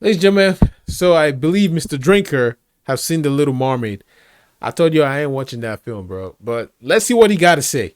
Ladies and gentlemen, so I believe Mr. Drinker have seen The Little Mermaid. I told you I ain't watching that film, bro. But let's see what he got to say.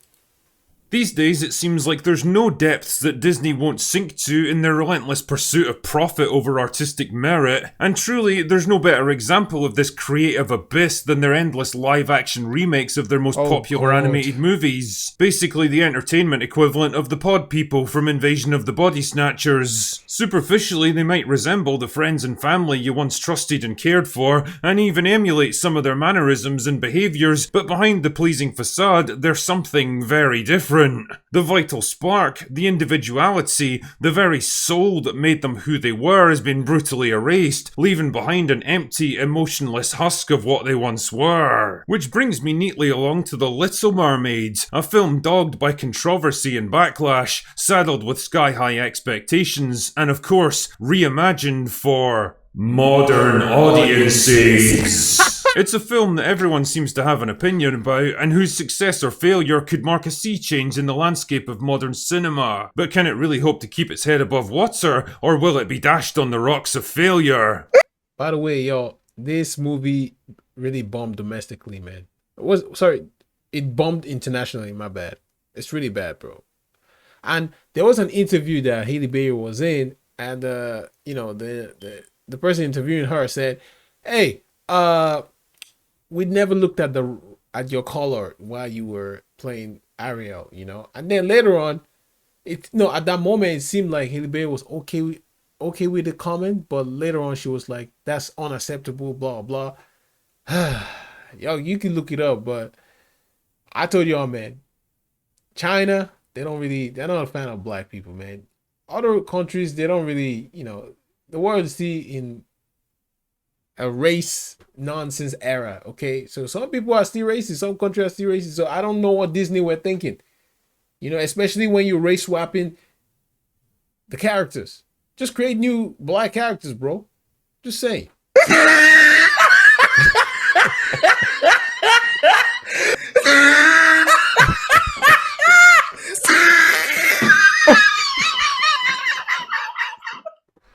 These days, it seems like there's no depths that Disney won't sink to in their relentless pursuit of profit over artistic merit, and truly, there's no better example of this creative abyss than their endless live action remakes of their most Oh, popular God. animated movies. Basically, the entertainment equivalent of the Pod People from Invasion of the Body Snatchers. Superficially, they might resemble the friends and family you once trusted and cared for, and even emulate some of their mannerisms and behaviours, but behind the pleasing facade, there's something very different. The vital spark, the individuality, the very soul that made them who they were has been brutally erased, leaving behind an empty, emotionless husk of what they once were. Which brings me neatly along to The Little Mermaid, a film dogged by controversy and backlash, saddled with sky-high expectations, and of course, reimagined for modern audiences. It's a film that everyone seems to have an opinion about, and whose success or failure could mark a sea change in the landscape of modern cinema. But can it really hope to keep its head above water, or will it be dashed on the rocks of failure? By the way, yo, this movie really bombed domestically, man. It bombed internationally. My bad. It's really bad, bro. And there was an interview that Haley Bayer was in, and the person interviewing her said, "Hey, we never looked at your color while you were playing Ariel, you know." And then later on, at that moment it seemed like Haley Berry was okay with the comment, but later on she was like, "That's unacceptable," blah blah. Yo, you can look it up, but I told y'all, man, China, they're not a fan of black people, man. Other countries, they don't really, the world is still in a race nonsense era. Okay, so some people are still racist, some countries are still racist. So I don't know what Disney were thinking. Especially when you're race swapping the characters. Just create new black characters, bro. Just saying.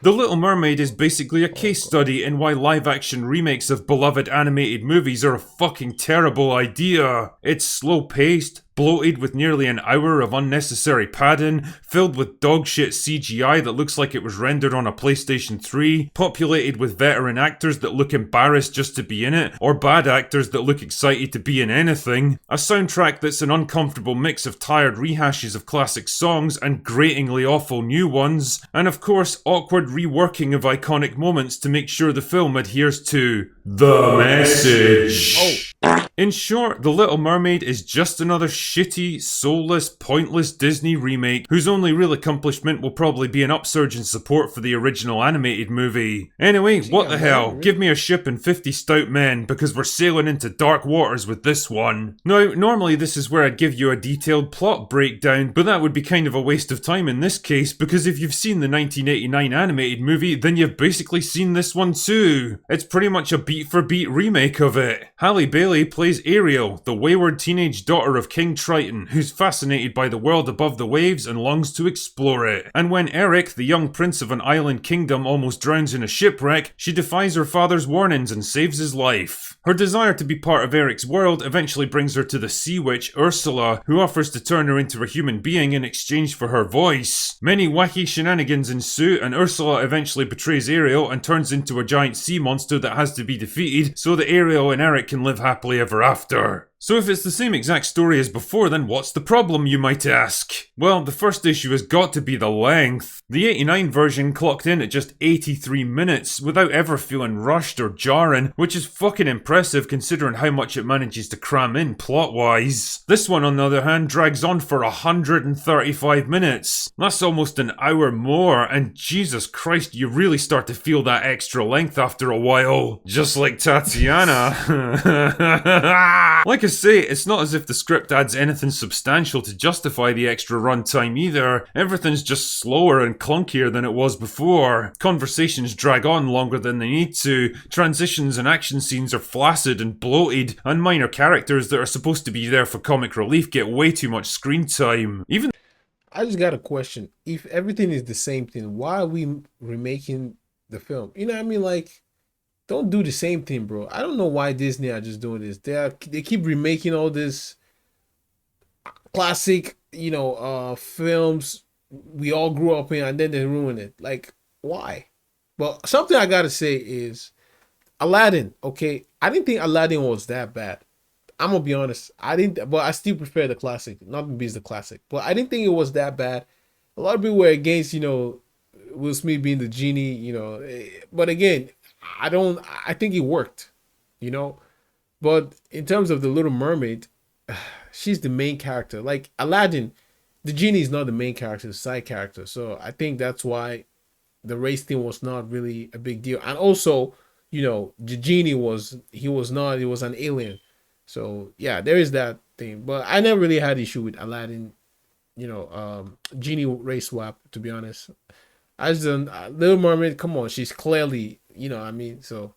The Little Mermaid is basically a case study in why live action remakes of beloved animated movies are a fucking terrible idea. It's slow paced, bloated with nearly an hour of unnecessary padding, filled with dogshit CGI that looks like it was rendered on a PlayStation 3, populated with veteran actors that look embarrassed just to be in it, or bad actors that look excited to be in anything, a soundtrack that's an uncomfortable mix of tired rehashes of classic songs and gratingly awful new ones, and of course, awkward reworking of iconic moments to make sure the film adheres to the message. In short, The Little Mermaid is just another shitty, soulless, pointless Disney remake whose only real accomplishment will probably be an upsurge in support for the original animated movie. Anyway, what the hell? Give me a ship and 50 stout men because we're sailing into dark waters with this one. Now, normally this is where I'd give you a detailed plot breakdown, but that would be kind of a waste of time in this case because if you've seen the 1989 animated movie, then you've basically seen this one too. It's pretty much a beat for beat remake of it. Halle Bailey plays Ariel, the wayward teenage daughter of King Triton, who's fascinated by the world above the waves and longs to explore it. And when Eric, the young prince of an island kingdom, almost drowns in a shipwreck, she defies her father's warnings and saves his life. Her desire to be part of Eric's world eventually brings her to the sea witch Ursula, who offers to turn her into a human being in exchange for her voice. Many wacky shenanigans ensue, and Ursula eventually betrays Ariel and turns into a giant sea monster that has to be defeated so that Ariel and Eric can live happily ever after. So if it's the same exact story as before, then what's the problem, you might ask? Well, the first issue has got to be the length. The 89 version clocked in at just 83 minutes without ever feeling rushed or jarring, which is fucking impressive considering how much it manages to cram in plot-wise. This one, on the other hand, drags on for 135 minutes. That's almost an hour more, and Jesus Christ, you really start to feel that extra length after a while. Just like Tatiana. Like I say, it's not as if the script adds anything substantial to justify the extra runtime either. Everything's just slower and clunkier than it was before. Conversations drag on longer than they need to, transitions and action scenes are flaccid and bloated, and minor characters that are supposed to be there for comic relief get way too much screen time. I just got a question. If everything is the same thing, why are we remaking the film. You know what I mean? Like, don't do the same thing, bro. I don't know why Disney are just doing this. They keep remaking all this classic, films we all grew up in, and then they ruin it. Like, why? But something I gotta say is Aladdin. Okay, I didn't think Aladdin was that bad. I'm gonna be honest. I didn't, but I still prefer the classic. Nothing beats the classic. But I didn't think it was that bad. A lot of people were against, Will Smith being the genie. But again, I don't. I think it worked. You know. But in terms of the Little Mermaid, she's the main character. Like Aladdin, the genie is not the main character, the side character. So I think that's why the race thing was not really a big deal. And also, the genie was not, it was an alien. So yeah, there is that thing. But I never really had issue with Aladdin, genie race swap, to be honest. I just don't, Little Mermaid, come on, she's clearly, what I mean, so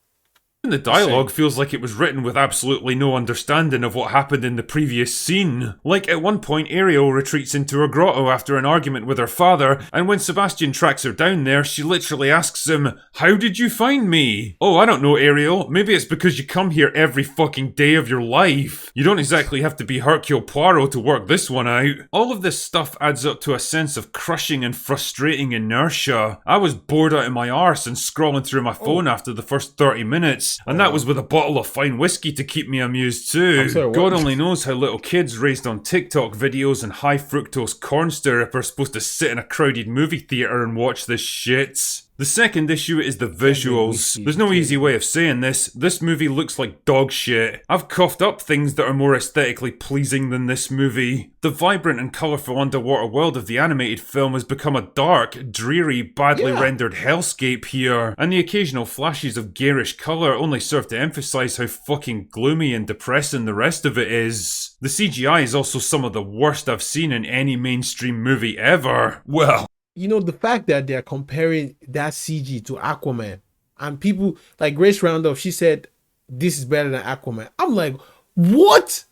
The dialogue feels like it was written with absolutely no understanding of what happened in the previous scene. Like, at one point, Ariel retreats into her grotto after an argument with her father, and when Sebastian tracks her down there, she literally asks him, "How did you find me?" "Oh, I don't know, Ariel. Maybe it's because you come here every fucking day of your life. You don't exactly have to be Hercule Poirot to work this one out." All of this stuff adds up to a sense of crushing and frustrating inertia. I was bored out of my arse and scrolling through my phone after the first 30 minutes. And that was with a bottle of fine whiskey to keep me amused too. I'm sorry, what? God only knows how little kids raised on TikTok videos and high fructose corn syrup are supposed to sit in a crowded movie theatre and watch this shit. The second issue is the visuals. There's no easy way of saying this. This movie looks like dog shit. I've coughed up things that are more aesthetically pleasing than this movie. The vibrant and colourful underwater world of the animated film has become a dark, dreary, badly rendered hellscape here, and the occasional flashes of garish colour only serve to emphasise how fucking gloomy and depressing the rest of it is. The CGI is also some of the worst I've seen in any mainstream movie ever. Well, the fact that they're comparing that CG to Aquaman, and people like Grace Randolph, she said this is better than Aquaman. I'm like, what?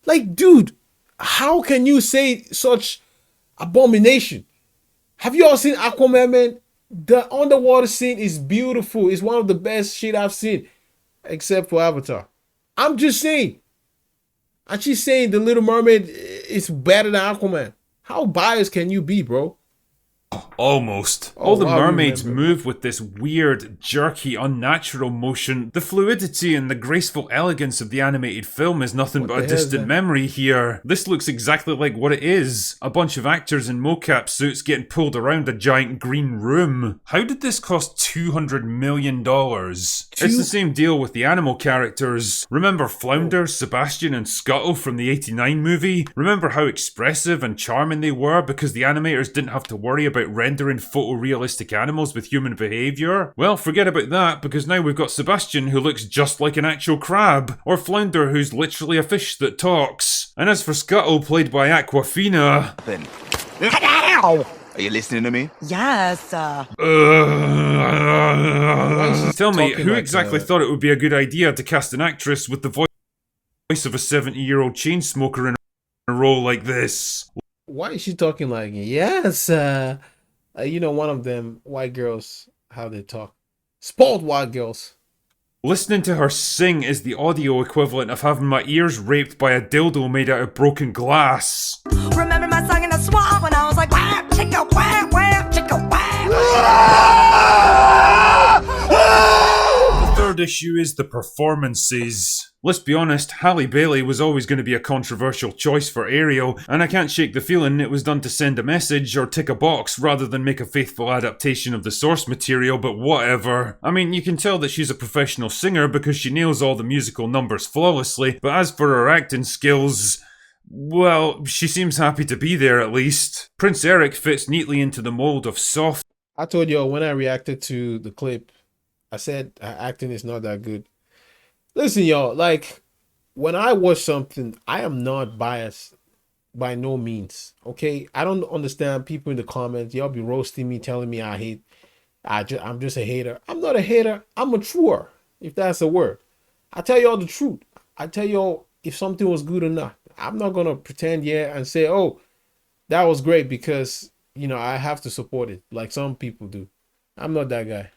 Like, dude, how can you say such abomination? Have you all seen Aquaman, man? The underwater scene is beautiful. It's one of the best shit I've seen, except for Avatar. I'm just saying. And she's saying the Little Mermaid is better than Aquaman. How biased can you be, bro? Almost. All the mermaids move with this weird, jerky, unnatural motion. The fluidity and the graceful elegance of the animated film is nothing but a distant memory here. This looks exactly like what it is. A bunch of actors in mocap suits getting pulled around a giant green room. How did this cost $200 million? It's the same deal with the animal characters. Remember Flounder, Sebastian, and Scuttle from the '89 movie? Remember how expressive and charming they were because the animators didn't have to worry about rendering photorealistic animals with human behaviour? Well, forget about that, because now we've got Sebastian who looks just like an actual crab, or Flounder who's literally a fish that talks. And as for Scuttle, played by Aquafina... Are you listening to me? Yes. Tell me, who exactly thought it would be a good idea to cast an actress with the voice of a 70-year-old chain smoker in a role like this? Why is she talking like, yes, one of them white girls, how they talk. Spoiled white girls. Listening to her sing is the audio equivalent of having my ears raped by a dildo made out of broken glass. Remember my song in the swamp when I was like, wham, chicka, wham, wham, chicka, wham. The third issue is the performances. Let's be honest, Halle Bailey was always going to be a controversial choice for Ariel, and I can't shake the feeling it was done to send a message or tick a box rather than make a faithful adaptation of the source material, but whatever. I mean, you can tell that she's a professional singer because she nails all the musical numbers flawlessly, but as for her acting skills... well, she seems happy to be there at least. Prince Eric fits neatly into the mold of soft... I told y'all when I reacted to the clip, I said acting is not that good. Listen, y'all, like, when I watch something, I am not biased by no means, okay? I don't understand people in the comments. Y'all be roasting me, telling me I'm just a hater. I'm not a hater. I'm mature, if that's a word. I tell y'all the truth. I tell y'all if something was good or not. I'm not going to pretend, and say, oh, that was great because, I have to support it like some people do. I'm not that guy.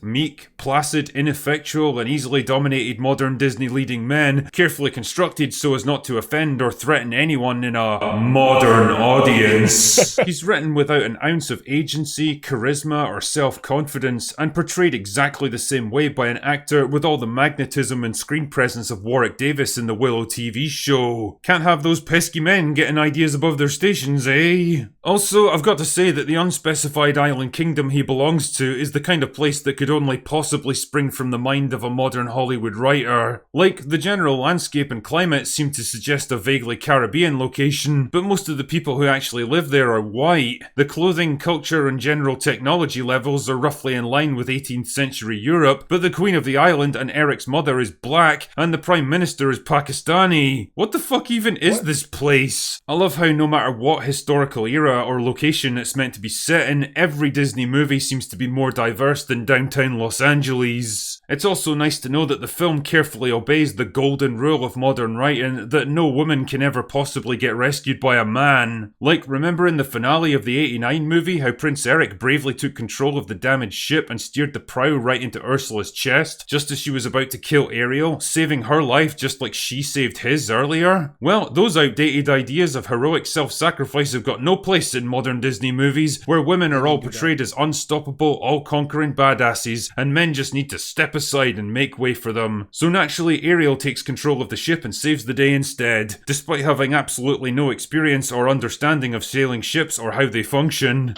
meek, placid, ineffectual, and easily dominated modern Disney leading men, carefully constructed so as not to offend or threaten anyone in a modern audience. He's written without an ounce of agency, charisma, or self-confidence, and portrayed exactly the same way by an actor with all the magnetism and screen presence of Warwick Davis in the Willow TV show. Can't have those pesky men getting ideas above their stations, eh? Also, I've got to say that the unspecified island kingdom he belongs to is the kind of place that could only possibly spring from the mind of a modern Hollywood writer. Like, the general landscape and climate seem to suggest a vaguely Caribbean location, but most of the people who actually live there are white. The clothing, culture, and general technology levels are roughly in line with 18th century Europe, but the Queen of the Island and Eric's mother is black, and the Prime Minister is Pakistani. What the fuck even is this place? I love how no matter what historical era or location it's meant to be set in, every Disney movie seems to be more diverse than downtown Los Angeles. It's also nice to know that the film carefully obeys the golden rule of modern writing that no woman can ever possibly get rescued by a man. Like, remember in the finale of the 89 movie how Prince Eric bravely took control of the damaged ship and steered the prow right into Ursula's chest, just as she was about to kill Ariel, saving her life just like she saved his earlier? Well, those outdated ideas of heroic self-sacrifice have got no place in modern Disney movies, where women are all portrayed as unstoppable, all-conquering badasses, and men just need to step aside and make way for them. So naturally, Ariel takes control of the ship and saves the day instead, despite having absolutely no experience or understanding of sailing ships or how they function.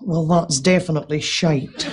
Well, that's definitely shite.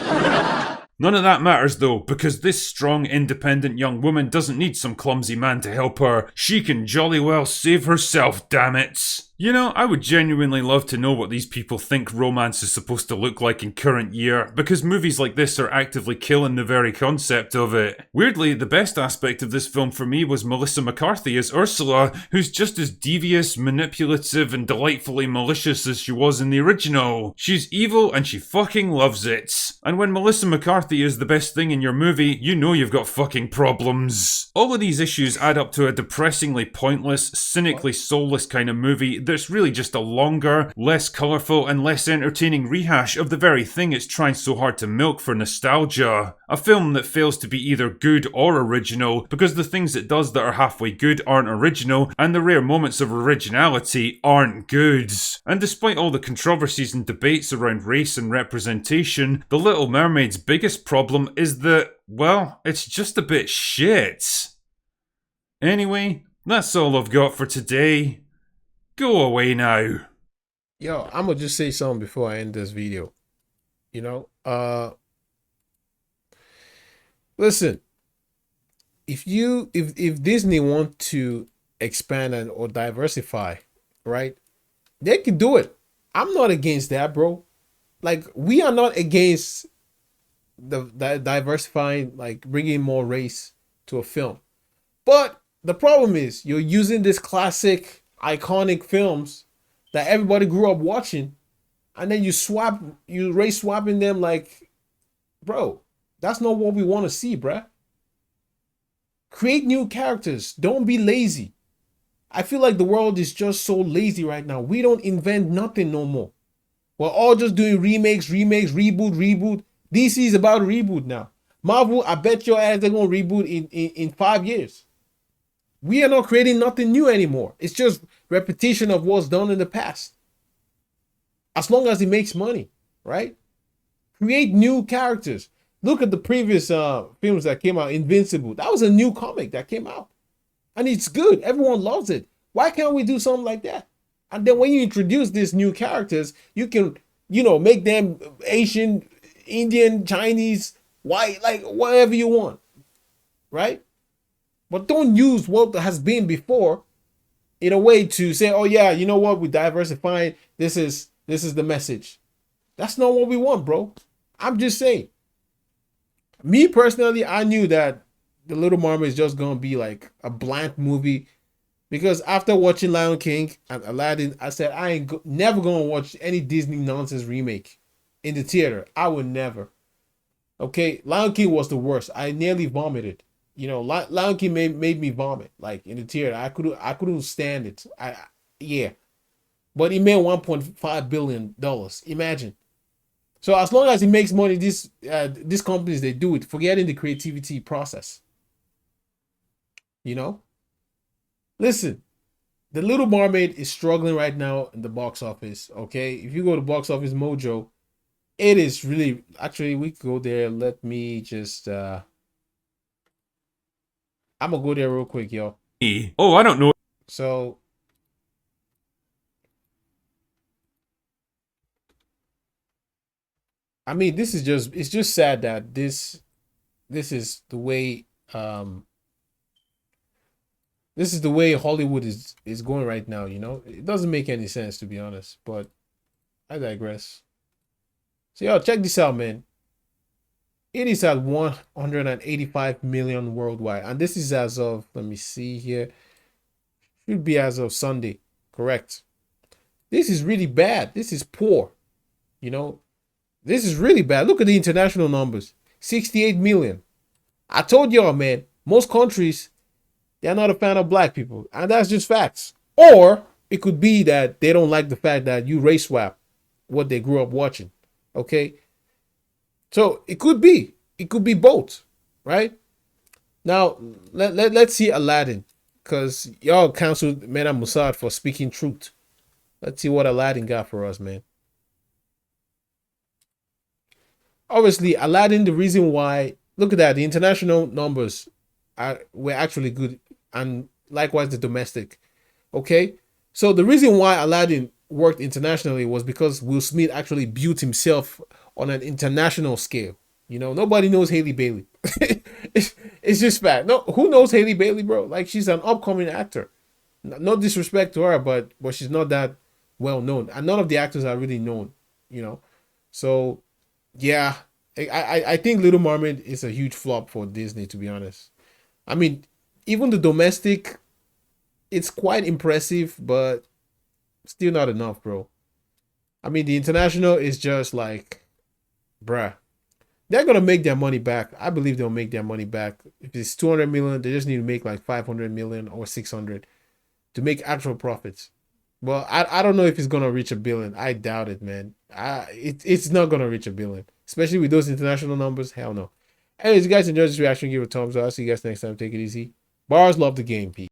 None of that matters though, because this strong, independent young woman doesn't need some clumsy man to help her. She can jolly well save herself, damn it. You know, I would genuinely love to know what these people think romance is supposed to look like in current year, because movies like this are actively killing the very concept of it. Weirdly, the best aspect of this film for me was Melissa McCarthy as Ursula, who's just as devious, manipulative, and delightfully malicious as she was in the original. She's evil and she fucking loves it. And when Melissa McCarthy is the best thing in your movie, you know you've got fucking problems. All of these issues add up to a depressingly pointless, cynically soulless kind of movie that's really just a longer, less colourful, and less entertaining rehash of the very thing it's trying so hard to milk for nostalgia. A film that fails to be either good or original, because the things it does that are halfway good aren't original, and the rare moments of originality aren't good. And despite all the controversies and debates around race and representation, The Little Mermaid's biggest problem is that, well, it's just a bit shit. Anyway, that's all I've got for today. Go away now. Yo, I'm gonna just say something before I end this video. You know, listen, if Disney want to expand and or diversify, right, they can do it. I'm not against that, bro. Like, we are not against the diversifying, like bringing more race to a film. But the problem is you're using this classic, iconic films that everybody grew up watching, and then you race swapping them. Like, bro, that's not what we want to see, bruh. Create new characters. Don't be lazy. I feel like the world is just so lazy right now. We don't invent nothing no more. We're all just doing remakes, reboot. DC is about to reboot now. Marvel, I bet your ass they're gonna reboot in 5 years. We are not creating nothing new anymore. It's just repetition of what's done in the past. As long as it makes money, right? Create new characters. Look at the previous films that came out. Invincible. That was a new comic that came out. And it's good. Everyone loves it. Why can't we do something like that? And then when you introduce these new characters, you can, you know, make them Asian, Indian, Chinese, white, like whatever you want. Right? But don't use what has been before in a way to say, oh yeah, you know what, we're diversifying. This is the message. That's not what we want, bro. I'm just saying. Me personally, I knew that The Little Mermaid is just gonna be like a bland movie, because after watching Lion King and Aladdin, I said I ain't never gonna watch any Disney nonsense remake in the theater. I would never. Okay, Lion King was the worst. I nearly vomited. You know, Lion King made me vomit, like in the theater. I couldn't stand it. Yeah, but it made $1.5 billion. Imagine. So as long as it makes money, these companies, they do it, forgetting the creativity process. You know, listen, The Little Mermaid is struggling right now in the box office. Okay, if you go to Box Office Mojo, it is really, actually we could go there. Let me just I'm gonna go there real quick, yo. Oh, I don't know. So I mean, this is just, it's just sad that this is the way this is the way Hollywood is going right now, you know? It doesn't make any sense, to be honest, but I digress. So yo, check this out, man. It is at 185 million worldwide, and this is as of, let me see here, should be as of Sunday, correct? This is really bad. This is poor, you know? This is really bad. Look at the international numbers. 68 million. I told y'all, man, most countries, they're not a fan of black people. And that's just facts. Or it could be that they don't like the fact that you race swap what they grew up watching. Okay? So it could be. It could be both. Right? Now, let's see Aladdin. Because y'all counseled Madame Mossad for speaking truth. Let's see what Aladdin got for us, man. Obviously, Aladdin, the reason why, look at that, the international numbers were actually good, and likewise the domestic. Okay, so the reason why Aladdin worked internationally was because Will Smith actually built himself on an international scale. You know, nobody knows Haley Bailey. it's just fact. No, who knows Haley Bailey, bro? Like, she's an upcoming actor. No disrespect to her, but she's not that well known, and none of the actors are really known. You know, so yeah, I think Little Mermaid is a huge flop for Disney, to be honest. I mean, even the domestic, it's quite impressive, but still not enough, bro. I mean, the international is just like, bruh. They're gonna make their money back. I believe they'll make their money back. If it's 200 million, they just need to make like 500 million or 600 to make actual profits. Well, I don't know if it's gonna reach $1 billion. I doubt it, man. It's not gonna reach $1 billion, especially with those international numbers. Hell no. Anyways, you guys enjoyed this reaction, give it a thumbs up. I'll see you guys next time. Take it easy. Bars love the game, Pete.